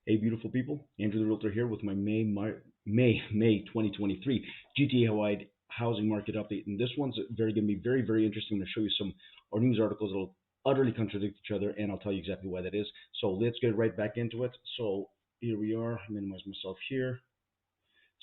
Hey, beautiful people. Andrew the Realtor here with my May 2023 GTA wide housing market update. And this one's very going to be very interesting. I'm going to show you some our news articles that'll utterly contradict each other, and I'll tell you exactly why that is. So let's get right back into it. So here we are. Minimize myself here.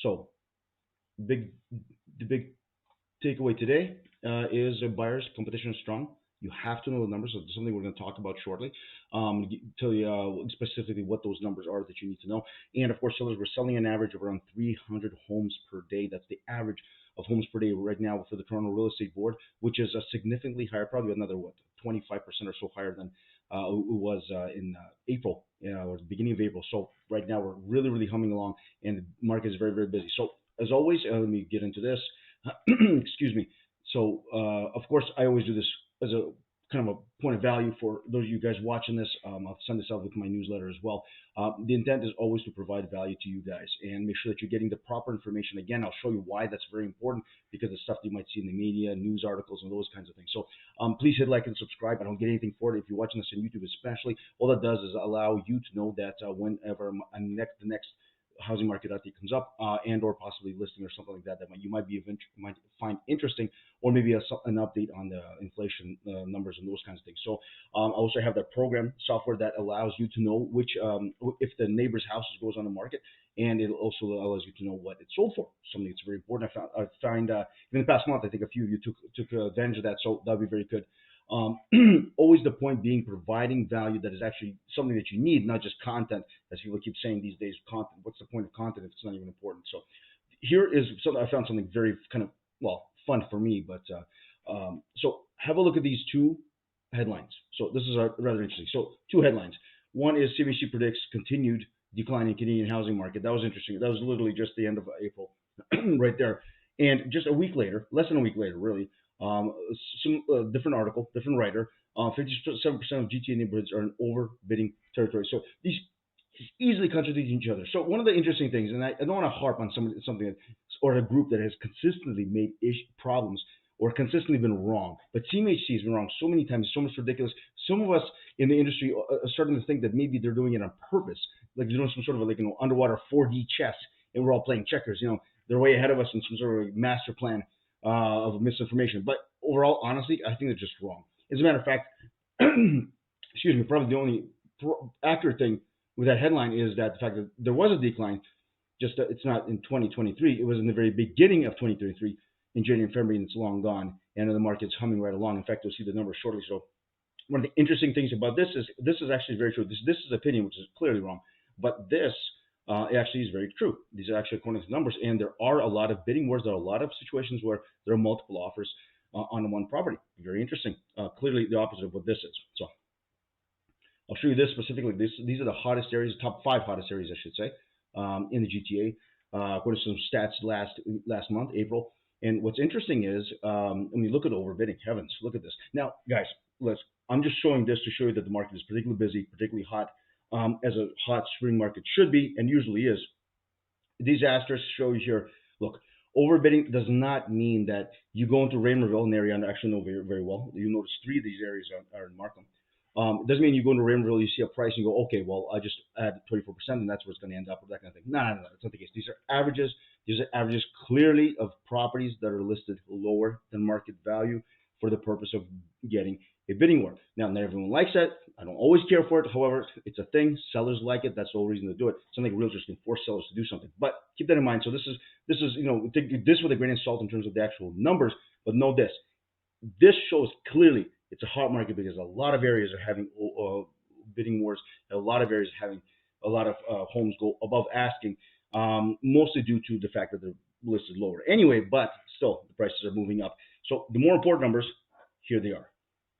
So big the big takeaway today is buyers competition is strong. You have to know the numbers. So it's something we're going to talk about shortly. Tell you specifically what those numbers are that you need to know. And of course, sellers were selling an average of around 300 homes per day. That's the average of homes per day right now for the Toronto Real Estate Board, which is a significantly higher, probably another 25% or so higher than it was in April, or the beginning of April. So right now we're really humming along, and the market is very busy. So as always, let me get into this. Excuse me. So, of course, I always do this as a kind of a point of value for those of you guys watching this. I'll send this out with my newsletter as well. The intent is always to provide value to you guys and make sure that you're getting the proper information. Again, I'll show you why that's very important, because it's stuff that you might see in the media, news articles, and those kinds of things. So please hit like and subscribe. I don't get anything for it. If you're watching this on YouTube especially, all that does is allow you to know that whenever the next housing market update comes up, and or possibly listing or something like that you might find interesting, or maybe an update on the inflation numbers and those kinds of things. So I also have that program software that allows you to know which if the neighbor's house goes on the market, and it also allows you to know what it's sold for. Something that's very important. I find in the past month, I think a few of you took advantage of that, so that'd be very good. Always the point being providing value that is actually something that you need, not just content, as people keep saying these days. Content. What's the point of content if it's not even important? So here is something I found, something very kind of fun for me. But so have a look at these two headlines. So this is rather interesting. So two headlines. One is CBC predicts continued decline in Canadian housing market. That was interesting. That was literally just the end of April, right there. And just a week later, less than a week later, really, some different article, different writer. 57% of GTA neighborhoods are in overbidding territory. So these easily contradict each other. So one of the interesting things, and I don't want to harp on something or a group that has consistently made problems or consistently been wrong, but CMHC has been wrong so many times, so much ridiculous. Some of us in the industry are starting to think that maybe they're doing it on purpose, like they're doing some sort of underwater 4D chess, and we're all playing checkers. They're way ahead of us in some sort of master plan of misinformation. But overall, honestly, I think they're just wrong. As a matter of fact, excuse me, probably the only accurate thing with that headline is that the fact that there was a decline, just it's not in 2023. It was in the very beginning of 2023, in January and February, and it's long gone, and the market's humming right along. In fact, you'll see the numbers shortly. So one of the interesting things about this is actually very true. This is opinion, which is clearly wrong, but this actually is very true. These are actually according to numbers, and there are a lot of bidding wars. There are a lot of situations where there are multiple offers on one property. Very interesting. Clearly the opposite of what this is. So I'll show you this specifically. These are the hottest areas, top 5 hottest areas, I should say, in the GTA, according to some stats last month, April. And what's interesting is when you look at overbidding, heavens, look at this. Now, guys, I'm just showing this to show you that the market is particularly busy, particularly hot, as a hot spring market should be and usually is. These asterisks show you here, look, overbidding does not mean that you go into Raymondville, an area I actually know very well. You notice 3 of these areas are in Markham. It doesn't mean you go into Raymondville, you see a price, and you go, okay, well, I just add 24%, and that's where it's going to end up, or that kind of thing. No, that's not the case. These are averages. These are averages clearly of properties that are listed lower than market value for the purpose of getting a bidding war. Now, not everyone likes that. I don't always care for it. However, it's a thing. Sellers like it. That's the whole reason to do it. It's not like realtors can force sellers to do something. But keep that in mind. So this is take this with a grain of salt in terms of the actual numbers. But know this. This shows clearly it's a hot market because a lot of areas are having bidding wars. A lot of areas are having a lot of homes go above asking, mostly due to the fact that they're listed lower. Anyway, but still, the prices are moving up. So the more important numbers, here they are.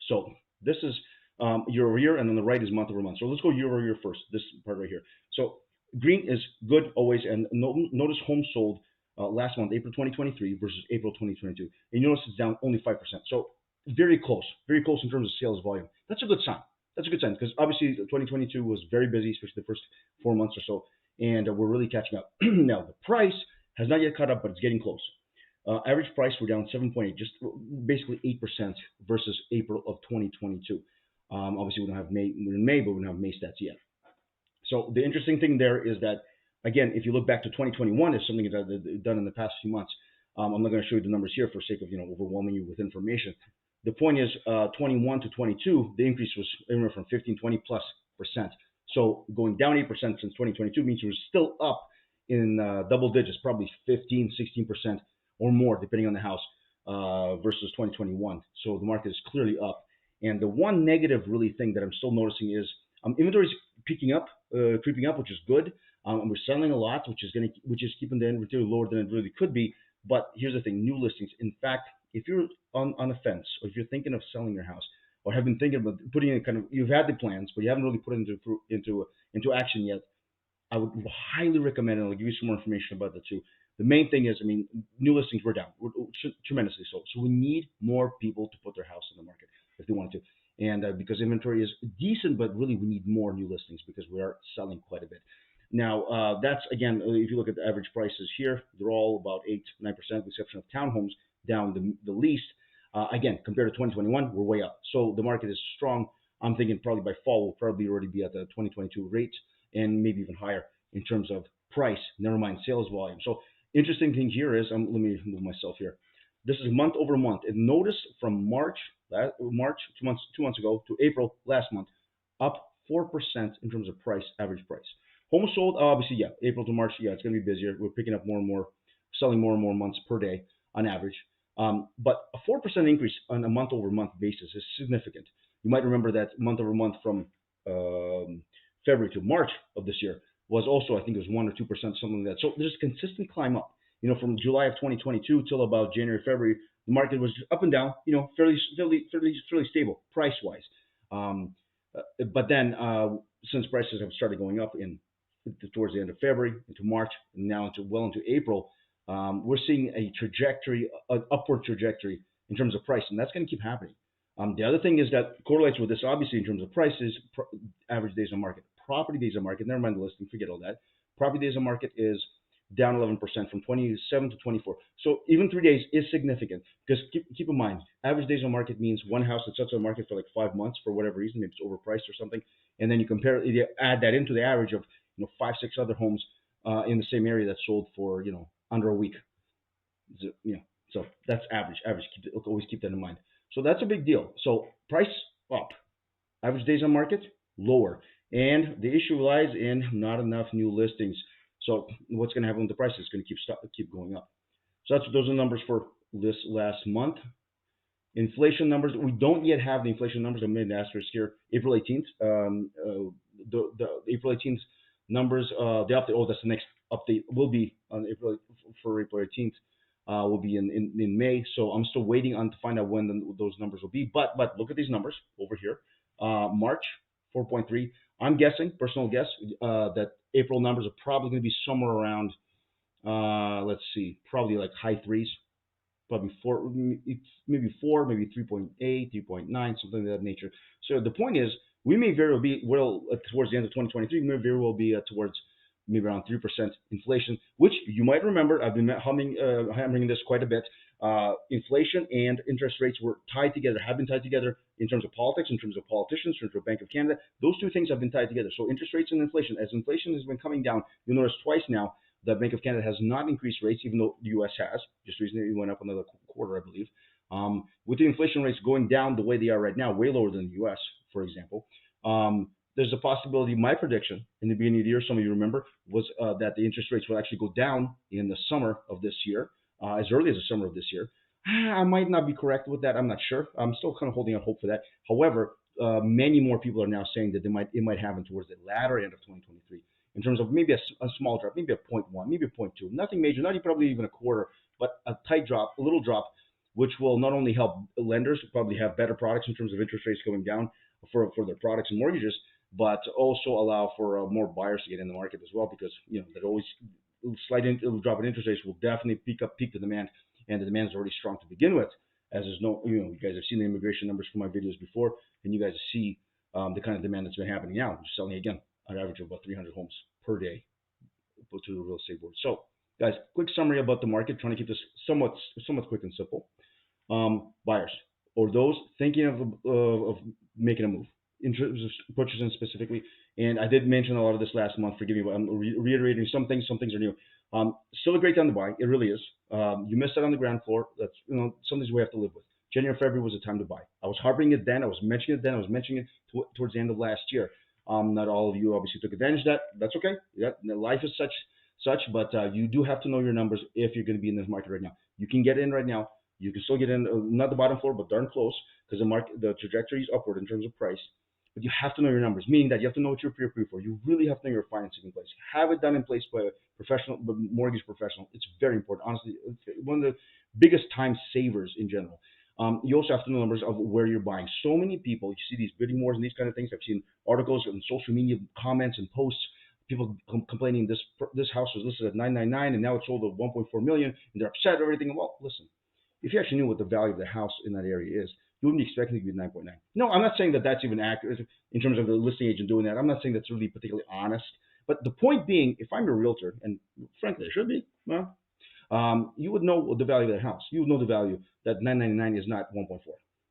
So this is year over year, and on the right is month over month. So let's go year over year first, this part right here. So green is good always, and notice homes sold last month, April 2023 versus April 2022. And you notice it's down only 5%. So very close in terms of sales volume. That's a good sign. That's a good sign because obviously 2022 was very busy, especially the first 4 months or so, and we're really catching up. Now, the price has not yet caught up, but it's getting close. Average price, we're down 7.8, just basically 8% versus April of 2022. Obviously, we don't have May. We're in May, but we don't have May stats yet. So the interesting thing there is that, again, if you look back to 2021, is something that I've done in the past few months. I'm not going to show you the numbers here for sake of overwhelming you with information. The point is, 21 to 22, the increase was anywhere from 15, 20 plus percent. So going down 8% since 2022 means we're still up in double digits, probably 15, 16% or more, depending on the house, versus 2021. So the market is clearly up. And the one negative really thing that I'm still noticing is inventory is picking up, creeping up, which is good. And we're selling a lot, which is keeping the inventory lower than it really could be. But here's the thing: new listings. In fact, if you're on a fence, or if you're thinking of selling your house, or have been thinking about putting in you've had the plans, but you haven't really put it into action yet, I would highly recommend, and I'll give you some more information about that too. The main thing is, I mean, new listings were down, tremendously so. So we need more people to put their house on the market if they wanted to, and because inventory is decent, but really we need more new listings because we are selling quite a bit. Now, that's again, if you look at the average prices here, they're all about 8 to 9%, with the exception of townhomes down the least. Again, compared to 2021, we're way up. So the market is strong. I'm thinking probably by fall we'll probably already be at the 2022 rates and maybe even higher in terms of price, never mind sales volume. So interesting thing here is, let me move myself here. This is month over month. And notice from March 2 months ago to April last month, up 4% in terms of price, average price. Homes sold, obviously, yeah, April to March, yeah, it's going to be busier. We're picking up more and more, selling more and more months per day on average. But a 4% increase on a month over month basis is significant. You might remember that month over month from February to March of this year was also, I think it was 1 or 2%, something like that. So there's a consistent climb up. From July of 2022 till about January, February, the market was up and down. Fairly stable price wise. But then since prices have started going up towards the end of February into March and now into April, we're seeing a trajectory, an upward trajectory in terms of price, and that's going to keep happening. The other thing is that correlates with this, obviously, in terms of prices, average days on market. Property days on market, never mind the listing, forget all that. Property days on market is down 11% from 27 to 24. So even 3 days is significant because keep in mind, average days on market means one house that sits on the market for like 5 months for whatever reason, maybe it's overpriced or something, and then you add that into the average of 5, 6 other homes in the same area that sold for under a week. So that's average. Always keep that in mind. So that's a big deal. So price up, average days on market lower, and the issue lies in not enough new listings. So what's going to happen with the price? It's going to keep going up. So those are the numbers for this last month. Inflation numbers. We don't yet have the inflation numbers. I made an asterisk here. April 18th. The April 18th numbers. The update. Oh, that's the next update. Will be on April 18th. Will be in May. So I'm still waiting on to find out when those numbers will be. But look at these numbers over here. March 4.3. I'm guessing, personal guess, that April numbers are probably going to be somewhere around, let's see, probably like high threes, probably maybe 4, maybe 3.8, 3.9, something of that nature. So the point is, we may very well be, towards the end of 2023, we may very well be towards maybe around 3% inflation, which you might remember, I've been hammering this quite a bit. Inflation and interest rates have been tied together in terms of politics, in terms of politicians, in terms of Bank of Canada. Those two things have been tied together. So interest rates and inflation. As inflation has been coming down, you'll notice twice now that Bank of Canada has not increased rates, even though the U.S. has. Just recently, it went up another quarter, I believe. With the inflation rates going down the way they are right now, way lower than the U.S., for example, there's a possibility, my prediction in the beginning of the year, some of you remember, was that the interest rates will actually go down in the summer of this year, as early as the summer of this year. I might not be correct with that. I'm not sure. I'm still kind of holding out hope for that. However, many more people are now saying that it might happen towards the latter end of 2023 in terms of maybe a small drop, maybe a 0.1, maybe a 0.2, nothing major, not probably even a quarter, but a tight drop, a little drop, which will not only help lenders probably have better products in terms of interest rates going down for their products and mortgages, but also allow for more buyers to get in the market as well, because that always slight drop in interest rates will definitely peak the demand, and the demand is already strong to begin with. As there's you guys have seen the immigration numbers from my videos before, and you guys see the kind of demand that's been happening now. We're selling again on average of about 300 homes per day put to the real estate board. So, guys, quick summary about the market. Trying to keep this somewhat quick and simple. Buyers or those thinking of making a move. in terms of purchasing specifically. And I did mention a lot of this last month. Forgive me, but I'm reiterating some things. Some things are new. Still a great time to buy. It really is. You missed out on the ground floor. That's some things we have to live with. January, February was a time to buy. I was harboring it then. I was mentioning it then. I was mentioning it towards the end of last year. Not all of you obviously took advantage of that. That's okay. Yeah, life is but you do have to know your numbers if you're going to be in this market right now. You can get in right now. You can still get in, not the bottom floor, but darn close, because the trajectory is upward in terms of price. But you have to know your numbers, meaning that you have to know what you're pre-approved for. You really have to know your financing in place. Have it done in place by a professional, but mortgage professional. It's very important. Honestly, it's one of the biggest time savers in general. You also have to know numbers of where you're buying. So many people, you see these bidding wars and these kind of things. I've seen articles and social media comments and posts, people complaining this house was listed at 999 and now it's sold at 1.4 million, and they're upset or everything. Well, listen, if you actually knew what the value of the house in that area is, you wouldn't be expecting it to be 9.9. No, I'm not saying that that's even accurate in terms of the listing agent doing that. I'm not saying that's really particularly honest. But the point being, if I'm a realtor, and frankly I should be, well, you would know the value of that house. You would know the value that 999 is not 1.4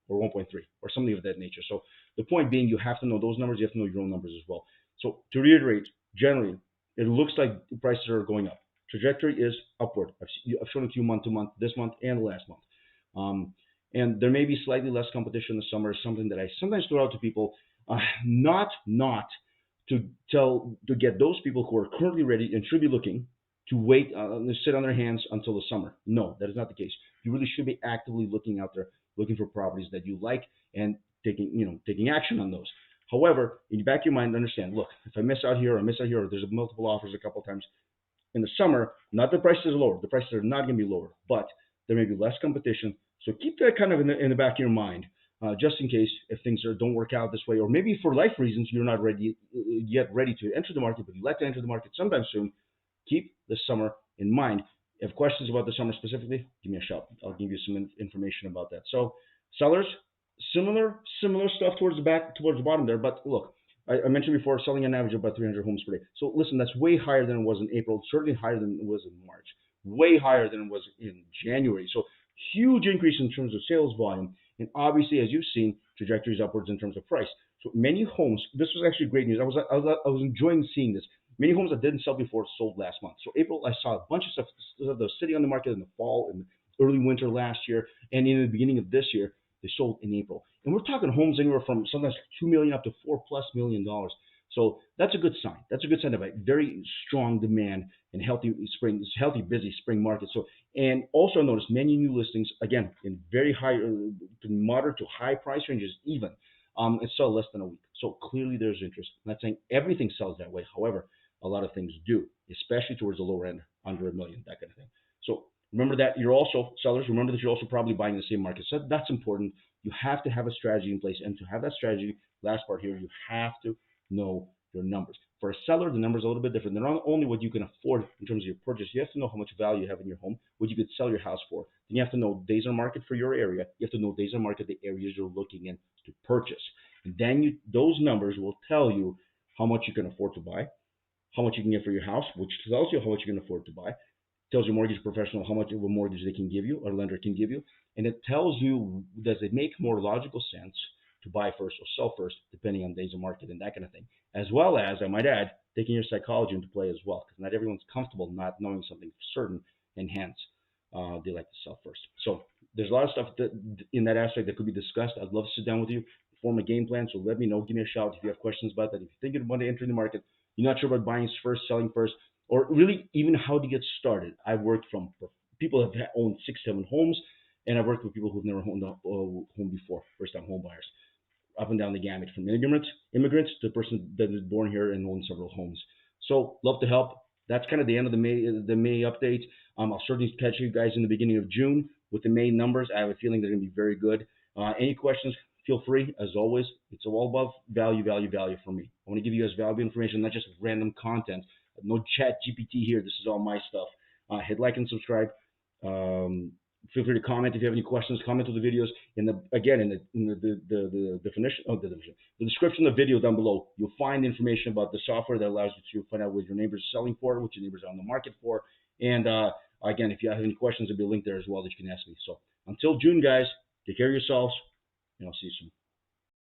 or 1.3 or something of that nature. So the point being, you have to know those numbers. You have to know your own numbers as well. So to reiterate, generally, it looks like prices are going up. Trajectory is upward. I've shown it to you month to month, this month and last month. And there may be slightly less competition in the summer, something that I sometimes throw out to people, not to get those people who are currently ready and should be looking to wait and sit on their hands until the summer. No, that is not the case. You really should be actively looking out there, looking for properties that you like and taking action on those. However, in the back of your mind, understand, look, if I miss out here or there's multiple offers a couple of times in the summer, not the prices are lower. The prices are not going to be lower, but there may be less competition. So keep that kind of in the back of your mind, just in case if things don't work out this way, or maybe for life reasons you're not ready to enter the market, but you'd like to enter the market sometime soon. Keep the summer in mind. If you have questions about the summer specifically, give me a shout. I'll give you some information about that. So sellers, similar stuff towards the bottom there. But look, I mentioned before, selling an average of about 300 homes per day. So listen, that's way higher than it was in April. Certainly higher than it was in March. Way higher than it was in January. So huge increase in terms of sales volume. And obviously, as you've seen, trajectories upwards in terms of price. So many homes. This was actually great news. I was enjoying seeing this. Many homes that didn't sell before sold last month. So April, I saw a bunch of stuff that was sitting on the market in the fall and early winter last year, and in the beginning of this year, they sold in April. And we're talking homes anywhere from sometimes $2 million up to $4+ million. So that's a good sign. That's a good sign of a very strong demand and healthy, busy spring market. So, and also notice many new listings, again, in very high, to moderate to high price ranges even. It sell less than a week. So clearly there's interest. I'm not saying everything sells that way. However, a lot of things do, especially towards the lower end, under $1 million, that kind of thing. So remember that you're also, sellers, remember that you're also probably buying in the same market. So that's important. You have to have a strategy in place. And to have that strategy, last part here, you have to know your numbers. For a seller, the numbers are a little bit different. They're not only what you can afford in terms of your purchase. You have to know how much value you have in your home, what you could sell your house for. Then you have to know days on market for your area. You have to know days on market, the areas you're looking in to purchase. And then those numbers will tell you how much you can afford to buy, how much you can get for your house, which tells you how much you can afford to buy. Tells your mortgage professional how much of a mortgage they can give you or lender can give you. And it tells you, does it make more logical sense to buy first or sell first, depending on days of market and that kind of thing. As well as, I might add, taking your psychology into play as well, because not everyone's comfortable not knowing something for certain, and hence they like to sell first. So there's a lot of stuff in that aspect that could be discussed. I'd love to sit down with you, form a game plan. So let me know, give me a shout if you have questions about that. If you're thinking about entering the market, you're not sure about buying first, selling first, or really even how to get started. I've worked from people who have owned 6-7 homes, and I've worked with people who've never owned a home before, first-time home buyers, up and down the gamut, from immigrants to the person that is born here and owns several homes. So love to help. That's kind of the end of the May update. I'll certainly catch you guys in the beginning of June with the May numbers. I have a feeling they're going to be very good. Any questions, feel free. As always, it's all about value for me. I want to give you guys valuable information, not just random content. No chat GPT here. This is all my stuff. Hit like and subscribe. Feel free to comment if you have any questions. Comment to the videos. In the definition, the description of the video down below, you'll find information about the software that allows you to find out what your neighbors are selling for, what your neighbors are on the market for. And again, if you have any questions, there'll be a link there as well that you can ask me. So until June, guys, take care of yourselves, and I'll see you soon.